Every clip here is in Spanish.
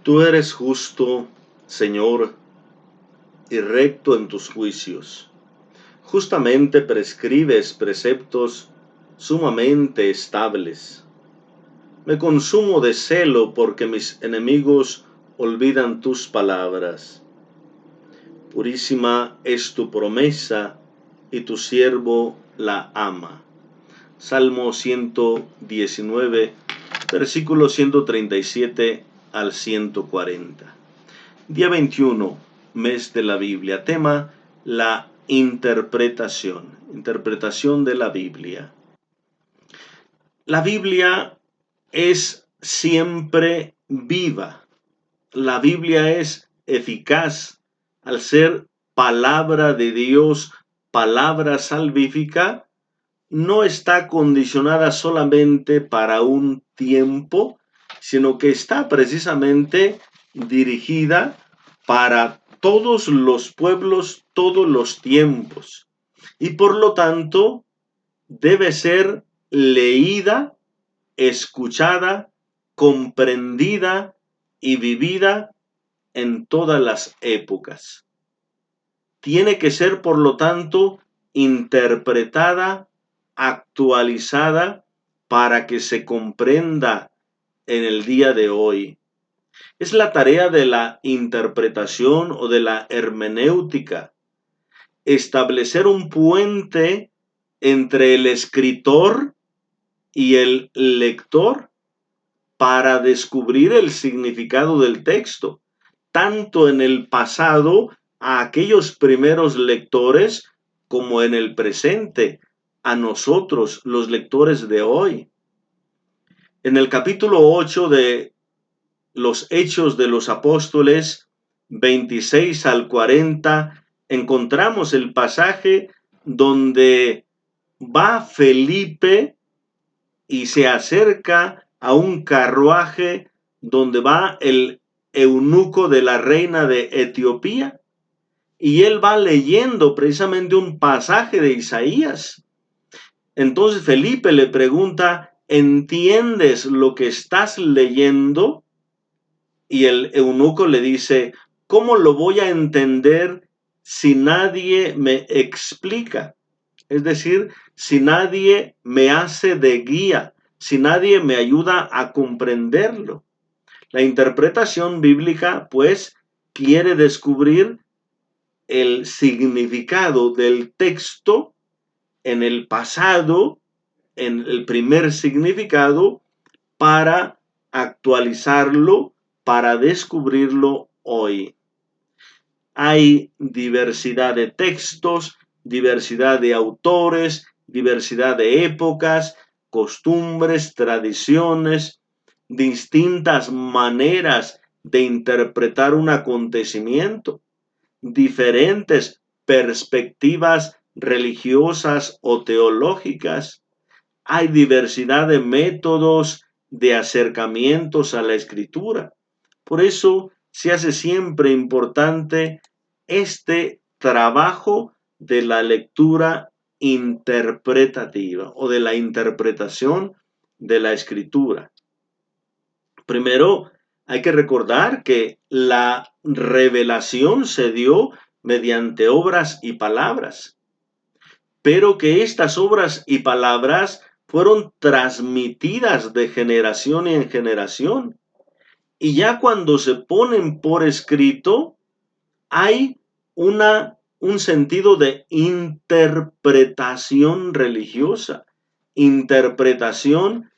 Tú eres justo, Señor, y recto en tus juicios. Justamente prescribes preceptos sumamente estables. Me consumo de celo porque mis enemigos olvidan tus palabras. Purísima es tu promesa y tu siervo la ama. Salmo 119, versículos 137 al 140. Día 21, mes de la Biblia. Tema: la interpretación. Interpretación de la Biblia. La Biblia es siempre viva. La Biblia es eficaz al ser palabra de Dios, palabra salvífica. No está condicionada solamente para un tiempo, sino que está precisamente dirigida para todos los pueblos, todos los tiempos. Y por lo tanto, debe ser leída, escuchada, comprendida y vivida en todas las épocas. Tiene que ser, por lo tanto, interpretada, actualizada, para que se comprenda en el día de hoy. Es la tarea de la interpretación o de la hermenéutica, establecer un puente entre el escritor y el lector para descubrir el significado del texto, tanto en el pasado a aquellos primeros lectores como en el presente a nosotros, los lectores de hoy. En el capítulo 8 de los Hechos de los Apóstoles, 26 al 40, encontramos el pasaje donde va Felipe y se acerca a un carruaje donde va el eunuco de la reina de Etiopía, y él va leyendo precisamente un pasaje de Isaías. Entonces Felipe le pregunta: ¿entiendes lo que estás leyendo? Y el eunuco le dice: ¿cómo lo voy a entender si nadie me explica? Es decir, si nadie me hace de guía, si nadie me ayuda a comprenderlo. La interpretación bíblica, pues, quiere descubrir el significado del texto en el pasado, en el primer significado, para actualizarlo, para descubrirlo hoy. Hay diversidad de textos, diversidad de autores, diversidad de épocas, costumbres, tradiciones, distintas maneras de interpretar un acontecimiento, diferentes perspectivas religiosas o teológicas. Hay diversidad de métodos de acercamientos a la escritura. Por eso se hace siempre importante este trabajo de la lectura interpretativa o de la interpretación de la escritura. Primero, hay que recordar que la revelación se dio mediante obras y palabras, pero que estas obras y palabras fueron transmitidas de generación en generación. Y ya cuando se ponen por escrito, hay un sentido de interpretación religiosa, interpretación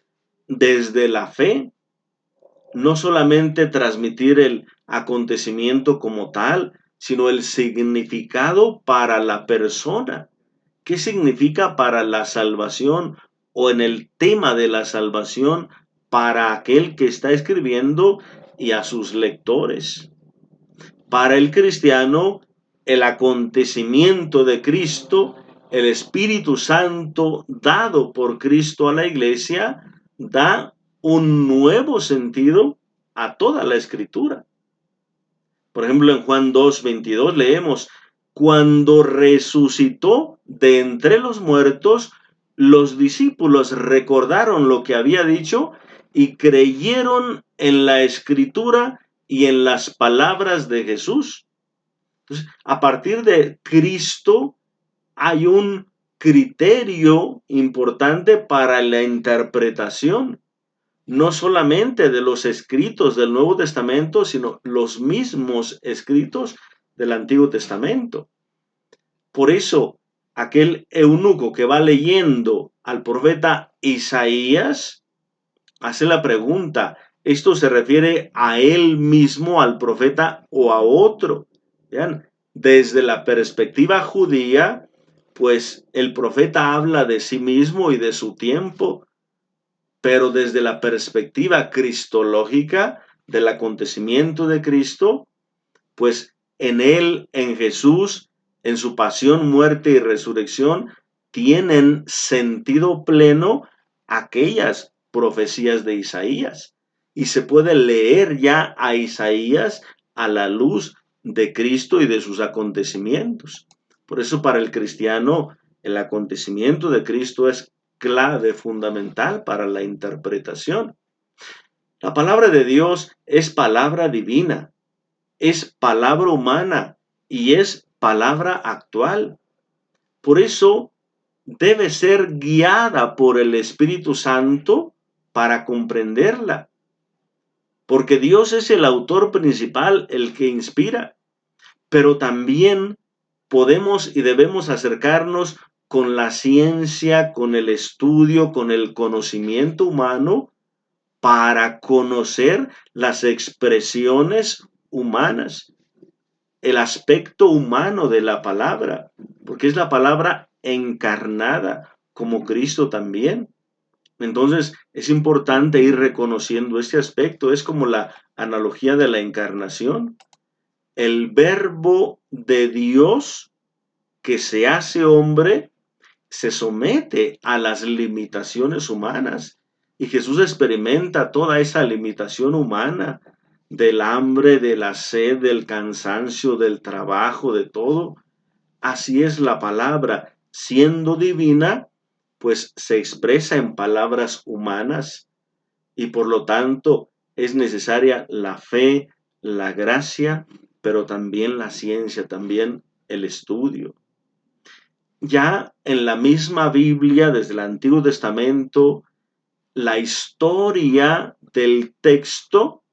desde la fe, no solamente transmitir el acontecimiento como tal, sino el significado para la persona. ¿Qué significa para la salvación o en el tema de la salvación para aquel que está escribiendo y a sus lectores? Para el cristiano, el acontecimiento de Cristo, el Espíritu Santo dado por Cristo a la iglesia, da un nuevo sentido a toda la escritura. Por ejemplo, en Juan 2:22 leemos: cuando resucitó de entre los muertos, los discípulos recordaron lo que había dicho y creyeron en la escritura y en las palabras de Jesús. Entonces, a partir de Cristo hay un criterio importante para la interpretación, no solamente de los escritos del Nuevo Testamento, sino los mismos escritos del Antiguo Testamento. Por eso, aquel eunuco que va leyendo al profeta Isaías hace la pregunta, ¿esto se refiere a él mismo, al profeta, o a otro? Vean, desde la perspectiva judía, pues el profeta habla de sí mismo y de su tiempo, pero desde la perspectiva cristológica del acontecimiento de Cristo, pues en él, en Jesús, en su pasión, muerte y resurrección, tienen sentido pleno aquellas profecías de Isaías. Y se puede leer ya a Isaías a la luz de Cristo y de sus acontecimientos. Por eso para el cristiano el acontecimiento de Cristo es clave fundamental para la interpretación. La palabra de Dios es palabra divina, es palabra humana y es palabra actual. Por eso debe ser guiada por el Espíritu Santo para comprenderla. Porque Dios es el autor principal, el que inspira. Pero también podemos y debemos acercarnos con la ciencia, con el estudio, con el conocimiento humano para conocer las expresiones humanas, el aspecto humano de la palabra, porque es la palabra encarnada, como Cristo también. Entonces es importante ir reconociendo este aspecto. Es como la analogía de la encarnación. El verbo de Dios que se hace hombre se somete a las limitaciones humanas. Y Jesús experimenta toda esa limitación humana, del hambre, de la sed, del cansancio, del trabajo, de todo. Así es la palabra, siendo divina, pues se expresa en palabras humanas y por lo tanto es necesaria la fe, la gracia, pero también la ciencia, también el estudio. Ya en la misma Biblia, desde el Antiguo Testamento, la historia del texto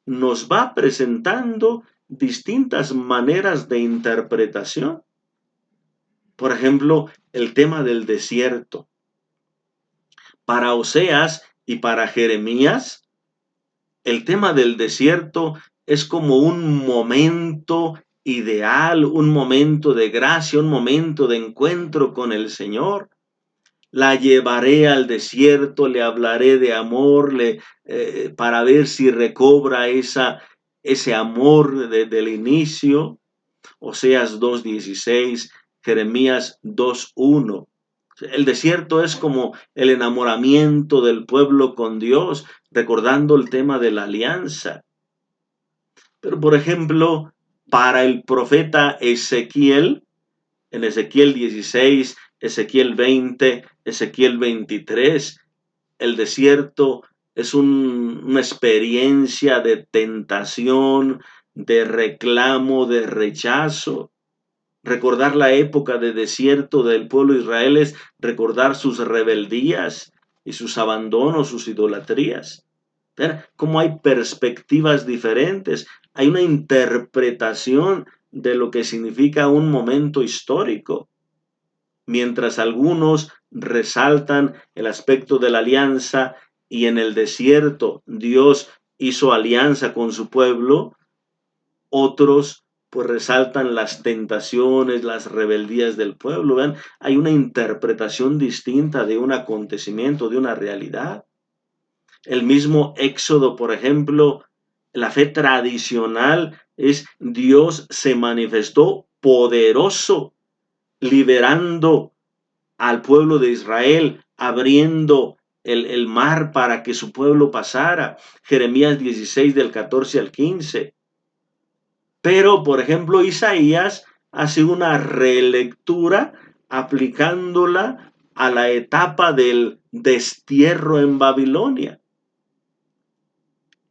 nos va presentando distintas maneras de interpretación. Por ejemplo, el tema del desierto. Para Oseas y para Jeremías, el tema del desierto es como un momento ideal, un momento de gracia, un momento de encuentro con el Señor. La llevaré al desierto, le hablaré de amor, para ver si recobra ese amor del inicio. Oseas 2:16, Jeremías 2:1. El desierto es como el enamoramiento del pueblo con Dios, recordando el tema de la alianza. Pero, por ejemplo, para el profeta Ezequiel, en Ezequiel 16, Ezequiel 20, Ezequiel 23, el desierto es una experiencia de tentación, de reclamo, de rechazo. Recordar la época de desierto del pueblo de Israel es recordar sus rebeldías y sus abandonos, sus idolatrías. ¿Ven cómo hay perspectivas diferentes? Hay una interpretación de lo que significa un momento histórico. Mientras algunos resaltan el aspecto de la alianza y en el desierto Dios hizo alianza con su pueblo, otros pues resaltan las tentaciones, las rebeldías del pueblo. Vean, hay una interpretación distinta de un acontecimiento, de una realidad. El mismo Éxodo, por ejemplo, la fe tradicional es Dios se manifestó poderoso, liberando al pueblo de Israel, abriendo el mar para que su pueblo pasara. Jeremías 16 del 14 al 15. Pero, por ejemplo, Isaías hace una relectura aplicándola a la etapa del destierro en Babilonia.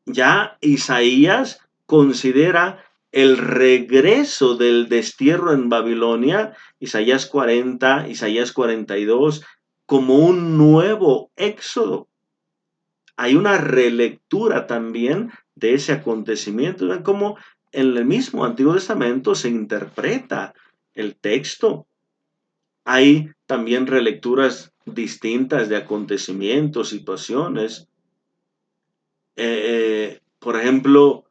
Ya Isaías considera el regreso del destierro en Babilonia, Isaías 40, Isaías 42, como un nuevo éxodo. Hay una relectura también de ese acontecimiento. Ven cómo en el mismo Antiguo Testamento se interpreta el texto. Hay también relecturas distintas de acontecimientos, situaciones. Por ejemplo,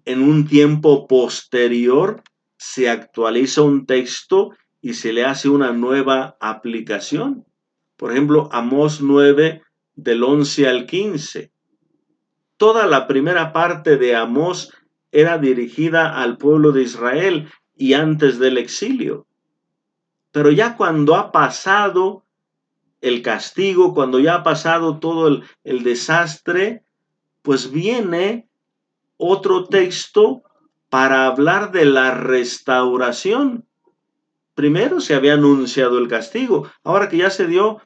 en un tiempo posterior se actualiza un texto y se le hace una nueva aplicación. Por ejemplo, Amós 9, del 11 al 15. Toda la primera parte de Amós era dirigida al pueblo de Israel y antes del exilio. Pero ya cuando ha pasado el castigo, cuando ya ha pasado todo el desastre, pues viene otro texto para hablar de la restauración. Primero se había anunciado el castigo, ahora que ya se dio,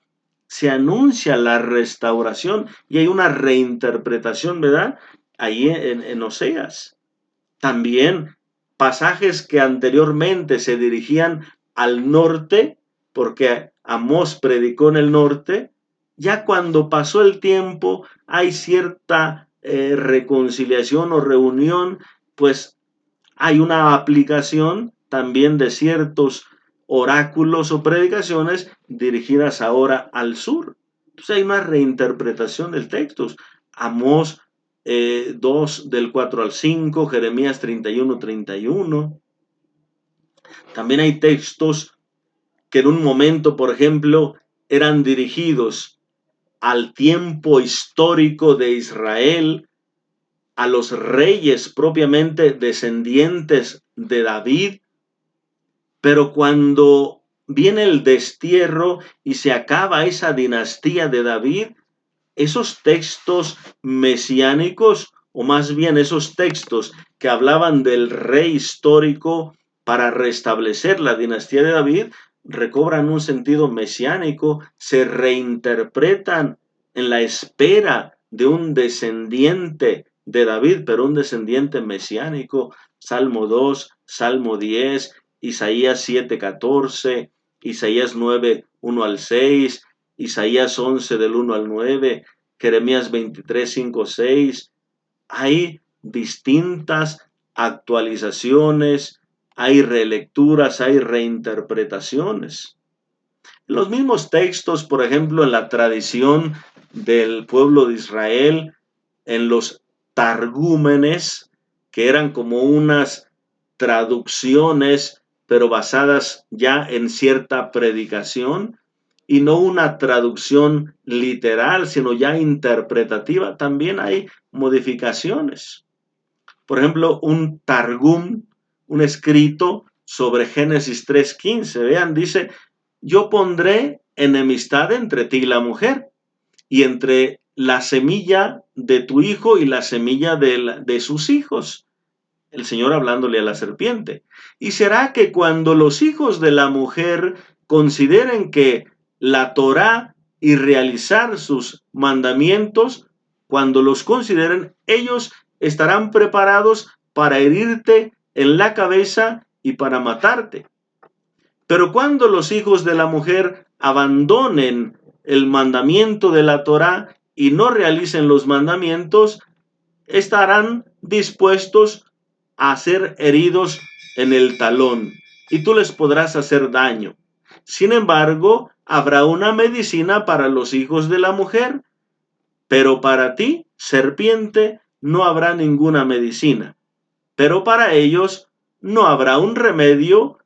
se anuncia la restauración y hay una reinterpretación, ¿verdad? Ahí en Oseas. También pasajes que anteriormente se dirigían al norte, porque Amós predicó en el norte, ya cuando pasó el tiempo hay cierta reconciliación o reunión, pues hay una aplicación también de ciertos oráculos o predicaciones dirigidas ahora al sur. Entonces hay una reinterpretación del texto. Amós 2 del 4 al 5, Jeremías 31, 31. También hay textos que en un momento, por ejemplo, eran dirigidos al tiempo histórico de Israel, a los reyes propiamente descendientes de David, pero cuando viene el destierro y se acaba esa dinastía de David, esos textos mesiánicos, o más bien esos textos que hablaban del rey histórico para restablecer la dinastía de David, recobran un sentido mesiánico, se reinterpretan en la espera de un descendiente de David, pero un descendiente mesiánico. Salmo 2, Salmo 10, Isaías 7, 14, Isaías 9, 1 al 6, Isaías 11 del 1 al 9, Jeremías 23, 5, 6. Hay distintas actualizaciones, hay relecturas, hay reinterpretaciones. Los mismos textos, por ejemplo, en la tradición del pueblo de Israel, en los targúmenes, que eran como unas traducciones, pero basadas ya en cierta predicación, y no una traducción literal, sino ya interpretativa, también hay modificaciones. Por ejemplo, un targum, un escrito sobre Génesis 3:15, vean, dice, yo pondré enemistad entre ti y la mujer, y entre la semilla de tu hijo y la semilla de sus hijos. El Señor hablándole a la serpiente. Y será que cuando los hijos de la mujer consideren que la Torá y realizar sus mandamientos, cuando los consideren, ellos estarán preparados para herirte en la cabeza y para matarte. Pero cuando los hijos de la mujer abandonen el mandamiento de la Torá y no realicen los mandamientos, estarán dispuestos a ser heridos en el talón y tú les podrás hacer daño. Sin embargo, habrá una medicina para los hijos de la mujer, pero para ti, serpiente, no habrá ninguna medicina. Pero para ellos no habrá un remedio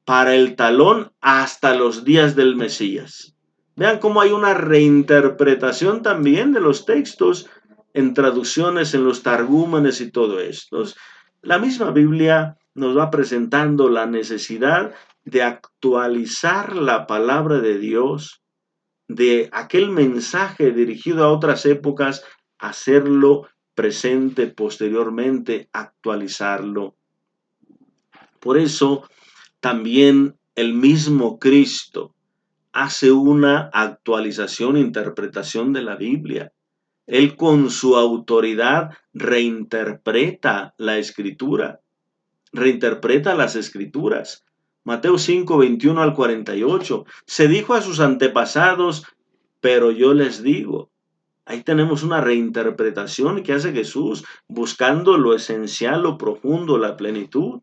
para el talón hasta los días del Mesías. Vean cómo hay una reinterpretación también de los textos en traducciones, en los targúmenes y todo esto. La misma Biblia nos va presentando la necesidad de actualizar la palabra de Dios, de aquel mensaje dirigido a otras épocas, hacerlo presente posteriormente, actualizarlo. Por eso, también el mismo Cristo hace una actualización, interpretación de la Biblia. Él con su autoridad reinterpreta la escritura, reinterpreta las escrituras. Mateo 5, 21 al 48. Se dijo a sus antepasados, pero yo les digo. Ahí tenemos una reinterpretación que hace Jesús buscando lo esencial, lo profundo, la plenitud.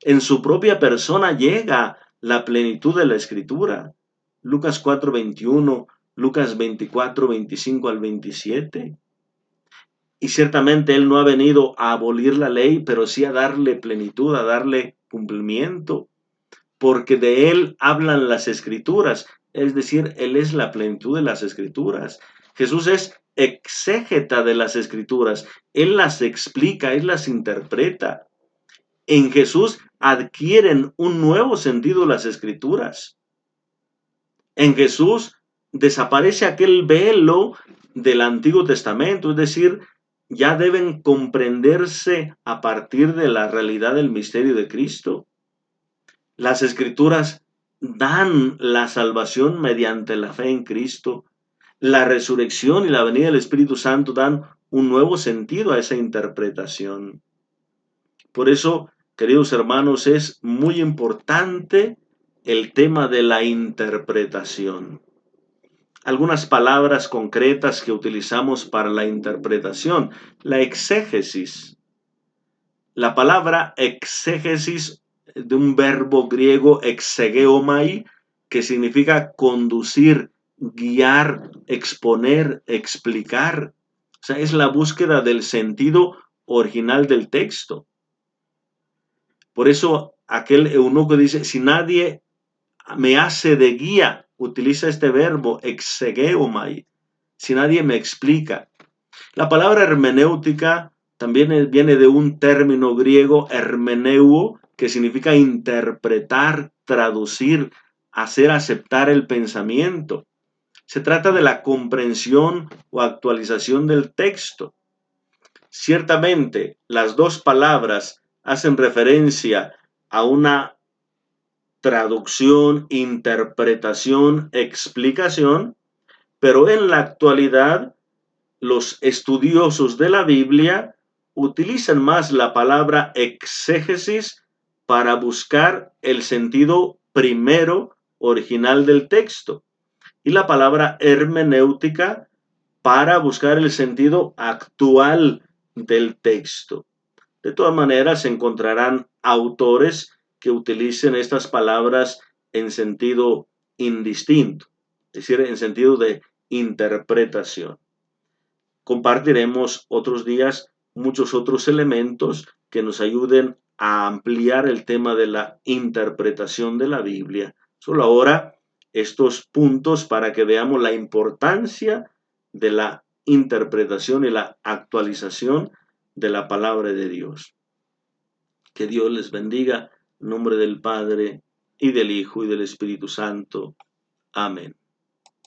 En su propia persona llega la plenitud de la escritura. Lucas 4, 21, Lucas 24, 25 al 27. Y ciertamente Él no ha venido a abolir la ley, pero sí a darle plenitud, a darle cumplimiento, porque de Él hablan las escrituras, es decir, Él es la plenitud de las escrituras. Jesús es exégeta de las escrituras, Él las explica, Él las interpreta. En Jesús adquieren un nuevo sentido las escrituras. En Jesús desaparece aquel velo del Antiguo Testamento, es decir, ya deben comprenderse a partir de la realidad del misterio de Cristo. Las escrituras dan la salvación mediante la fe en Cristo. La resurrección y la venida del Espíritu Santo dan un nuevo sentido a esa interpretación. Por eso, queridos hermanos, es muy importante el tema de la interpretación. Algunas palabras concretas que utilizamos para la interpretación. La exégesis. La palabra exégesis de un verbo griego exegeomai, que significa conducir, guiar, exponer, explicar. O sea, es la búsqueda del sentido original del texto. Por eso aquel eunuco dice, si nadie me hace de guía, utiliza este verbo exegeomai, si nadie me explica. La palabra hermenéutica también viene de un término griego hermeneuo, que significa interpretar, traducir, hacer aceptar el pensamiento. Se trata de la comprensión o actualización del texto. Ciertamente, las dos palabras hacen referencia a una traducción, interpretación, explicación, pero en la actualidad los estudiosos de la Biblia utilizan más la palabra exégesis para buscar el sentido primero original del texto y la palabra hermenéutica para buscar el sentido actual del texto. De todas maneras, se encontrarán autores que utilicen estas palabras en sentido indistinto, es decir, en sentido de interpretación. Compartiremos otros días muchos otros elementos que nos ayuden a ampliar el tema de la interpretación de la Biblia. Solo ahora estos puntos para que veamos la importancia de la interpretación y la actualización de la palabra de Dios. Que Dios les bendiga en nombre del Padre y del Hijo y del Espíritu Santo. Amén.